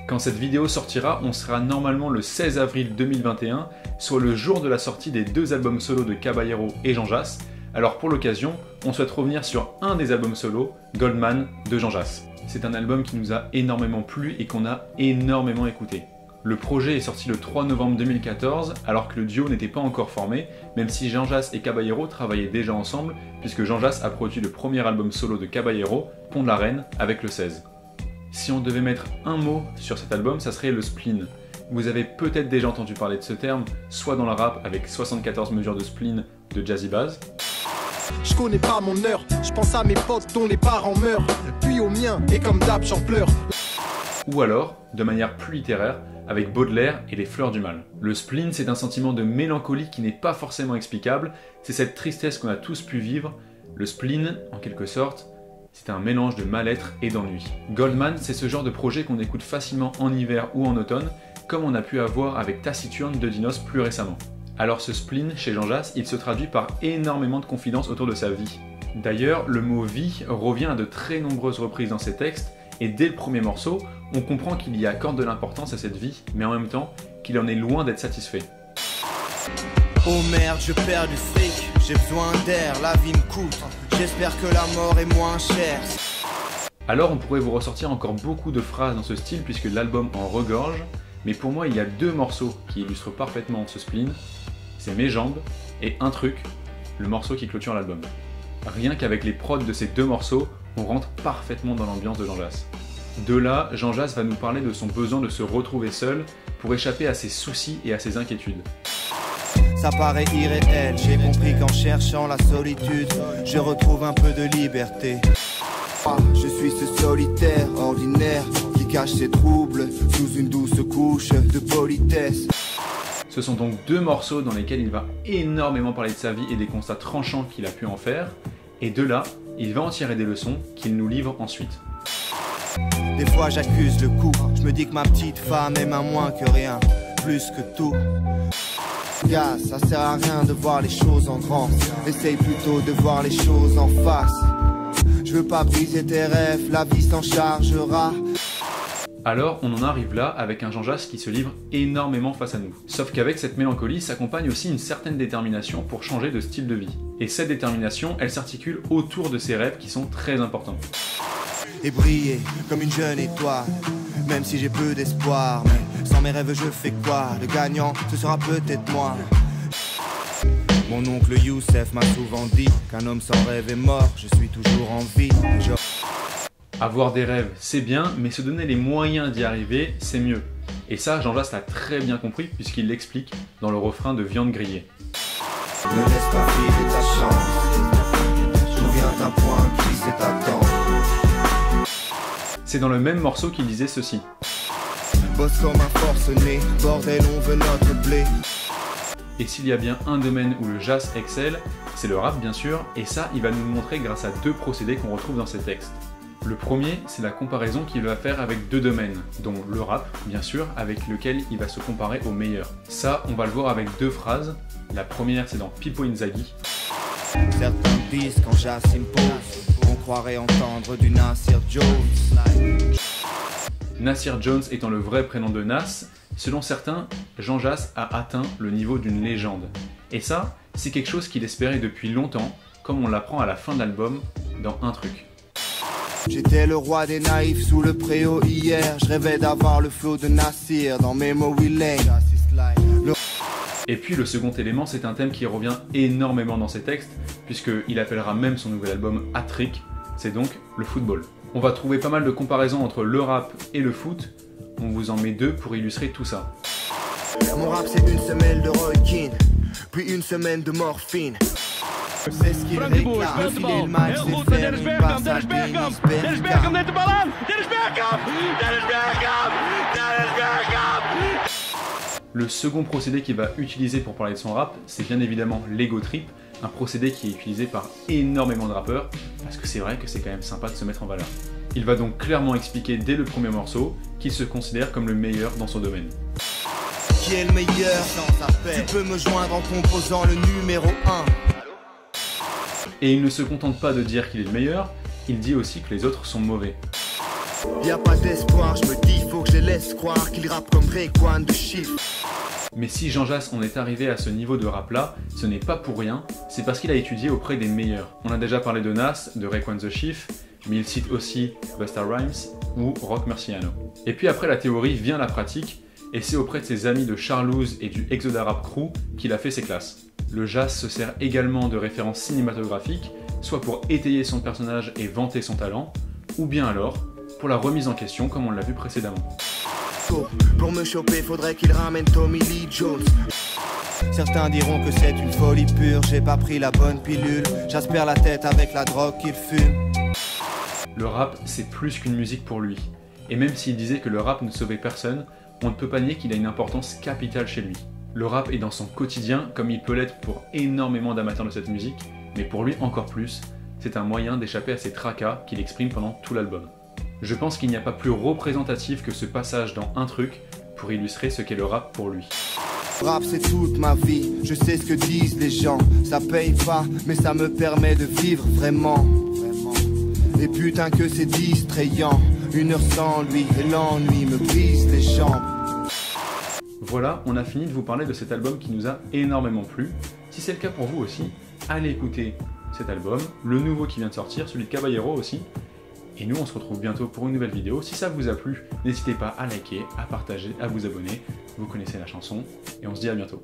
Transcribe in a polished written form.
Quand cette vidéo sortira, on sera normalement le 16 avril 2021, soit le jour de la sortie des 2 albums solo de Caballero et Jean Jass. Alors pour l'occasion, on souhaite revenir sur un des albums solo, Goldman de Jean Jass. C'est un album qui nous a énormément plu et qu'on a énormément écouté. Le projet est sorti le 3 novembre 2014, alors que le duo n'était pas encore formé, même si Jean Jass et Caballero travaillaient déjà ensemble, puisque Jean Jass a produit le premier album solo de Caballero, Pont de la Reine, avec le 16. Si on devait mettre un mot sur cet album, ça serait le spleen. Vous avez peut-être déjà entendu parler de ce terme, soit dans le rap avec 74 mesures de spleen de Jazzy Bass. Je connais pas mon heure, je pense à mes potes dont les parents meurent, puis aux miens, et comme d'hab j'en pleure. Ou alors, de manière plus littéraire, avec Baudelaire et les fleurs du mal. Le spleen, c'est un sentiment de mélancolie qui n'est pas forcément explicable, c'est cette tristesse qu'on a tous pu vivre. Le spleen, en quelque sorte, c'est un mélange de mal-être et d'ennui. Goldman, c'est ce genre de projet qu'on écoute facilement en hiver ou en automne, comme on a pu avoir avec Taciturne de Dinos plus récemment. Alors ce spleen, chez Jean Jass, il se traduit par énormément de confidences autour de sa vie. D'ailleurs, le mot « vie » revient à de très nombreuses reprises dans ses textes, et dès le premier morceau, on comprend qu'il y accorde de l'importance à cette vie, mais en même temps, qu'il en est loin d'être satisfait. Oh merde, je perds du fric, j'ai besoin d'air, la vie me coûte, j'espère que la mort est moins chère. Alors on pourrait vous ressortir encore beaucoup de phrases dans ce style puisque l'album en regorge, mais pour moi il y a 2 morceaux qui illustrent parfaitement ce spleen, c'est Mes jambes et Un truc, le morceau qui clôture l'album. Rien qu'avec les prods de ces 2 morceaux, on rentre parfaitement dans l'ambiance de Jean Jass. De là, Jean Jass va nous parler de son besoin de se retrouver seul pour échapper à ses soucis et à ses inquiétudes. Ça paraît irréel, j'ai compris qu'en cherchant la solitude, je retrouve un peu de liberté. Je suis ce solitaire ordinaire qui cache ses troubles sous une douce couche de politesse. Ce sont donc 2 morceaux dans lesquels il va énormément parler de sa vie et des constats tranchants qu'il a pu en faire, et de là, il va en tirer des leçons qu'il nous livre ensuite. Des fois j'accuse le coup, je me dis que ma petite femme aime à moins que rien, plus que tout. Gars, ça sert à rien de voir les choses en grand, essaye plutôt de voir les choses en face. Je veux pas briser tes rêves, la vie s'en chargera. Alors on en arrive là avec un Jean Jass qui se livre énormément face à nous. Sauf qu'avec cette mélancolie s'accompagne aussi une certaine détermination pour changer de style de vie. Et cette détermination, elle s'articule autour de ses rêves qui sont très importants. Et briller comme une jeune étoile, même si j'ai peu d'espoir, mais sans mes rêves je fais quoi? Le gagnant, ce sera peut-être moi. Mon oncle Youssef m'a souvent dit qu'un homme sans rêve est mort, je suis toujours en vie. Avoir des rêves, c'est bien, mais se donner les moyens d'y arriver, c'est mieux. Et ça, Jean Jass l'a très bien compris puisqu'il l'explique dans le refrain de Viande grillée. Ne laisse pas filer ta chance, souviens-toi point qui c'est t'attend. C'est dans le même morceau qu'il disait ceci. Bosse comme un forcené, bordel on veut notre blé. Et s'il y a bien un domaine où le Jass excelle, c'est le rap bien sûr, et ça il va nous le montrer grâce à 2 procédés qu'on retrouve dans ses textes. Le premier, c'est la comparaison qu'il va faire avec 2 domaines, dont le rap, bien sûr, avec lequel il va se comparer au meilleur. Ça, on va le voir avec 2 phrases. La première, c'est dans Pippo Inzaghi. Certains disent quand Jass impose, on croirait entendre du Nasir Jones. Nasir Jones étant le vrai prénom de Nas, selon certains, Jean Jass a atteint le niveau d'une légende. Et ça, c'est quelque chose qu'il espérait depuis longtemps, comme on l'apprend à la fin de l'album, dans Un truc. J'étais le roi des naïfs sous le préau hier, je rêvais d'avoir le flow de Nasir dans Memory Lane. Et puis le second élément, c'est un thème qui revient énormément dans ses textes, puisqu'il appellera même son nouvel album Hat-Trick, c'est donc le football. On va trouver pas mal de comparaisons entre le rap et le foot, on vous en met 2 pour illustrer tout ça. Mon rap c'est une semelle de Roykin, puis une semaine de morphine. C'est ce qu'il réclame, le filet le match, c'est faire une passe à Dennis Bergkamp. Le second procédé qu'il va utiliser pour parler de son rap, c'est bien évidemment l'ego trip, un procédé qui est utilisé par énormément de rappeurs, parce que c'est vrai que c'est quand même sympa de se mettre en valeur. Il va donc clairement expliquer dès le premier morceau qu'il se considère comme le meilleur dans son domaine. Qui est le meilleur sans appel? Tu peux me joindre en composant le numéro 1. Et il ne se contente pas de dire qu'il est le meilleur, il dit aussi que les autres sont mauvais. Y a pas d'espoir, je me dis faut que je les laisse laisse croire qu'il rappe comme Rayquan de chiffres. Mais si Jean Jass en est arrivé à ce niveau de rap là, ce n'est pas pour rien, c'est parce qu'il a étudié auprès des meilleurs. On a déjà parlé de Nas, de Rayquan the Chief, mais il cite aussi Busta Rhymes ou Rock Marciano. Et puis après la théorie vient la pratique, et c'est auprès de ses amis de Charlouse et du Exoda Rap Crew qu'il a fait ses classes. Le Jass se sert également de références cinématographiques, soit pour étayer son personnage et vanter son talent, ou bien alors pour la remise en question comme on l'a vu précédemment. Pour me choper, faudrait qu'il ramène Tommy Lee Jones. Certains diront que c'est une folie pure, j'ai pas pris la bonne pilule, j'aspire la tête avec la drogue qu'il fume. Le rap, c'est plus qu'une musique pour lui. Et même s'il disait que le rap ne sauvait personne, on ne peut pas nier qu'il a une importance capitale chez lui. Le rap est dans son quotidien, comme il peut l'être pour énormément d'amateurs de cette musique, mais pour lui encore plus, c'est un moyen d'échapper à ses tracas qu'il exprime pendant tout l'album. Je pense qu'il n'y a pas plus représentatif que ce passage dans Un Truc pour illustrer ce qu'est le rap pour lui. Rap c'est toute ma vie, je sais ce que disent les gens, ça paye pas, mais ça me permet de vivre vraiment. Et putain que c'est distrayant, 1 heure sans lui et l'ennui me brise les jambes. Voilà, on a fini de vous parler de cet album qui nous a énormément plu. Si c'est le cas pour vous aussi, allez écouter cet album, le nouveau qui vient de sortir, celui de Caballero aussi. Et nous, on se retrouve bientôt pour une nouvelle vidéo. Si ça vous a plu, n'hésitez pas à liker, à partager, à vous abonner. Vous connaissez la chanson. Et on se dit à bientôt.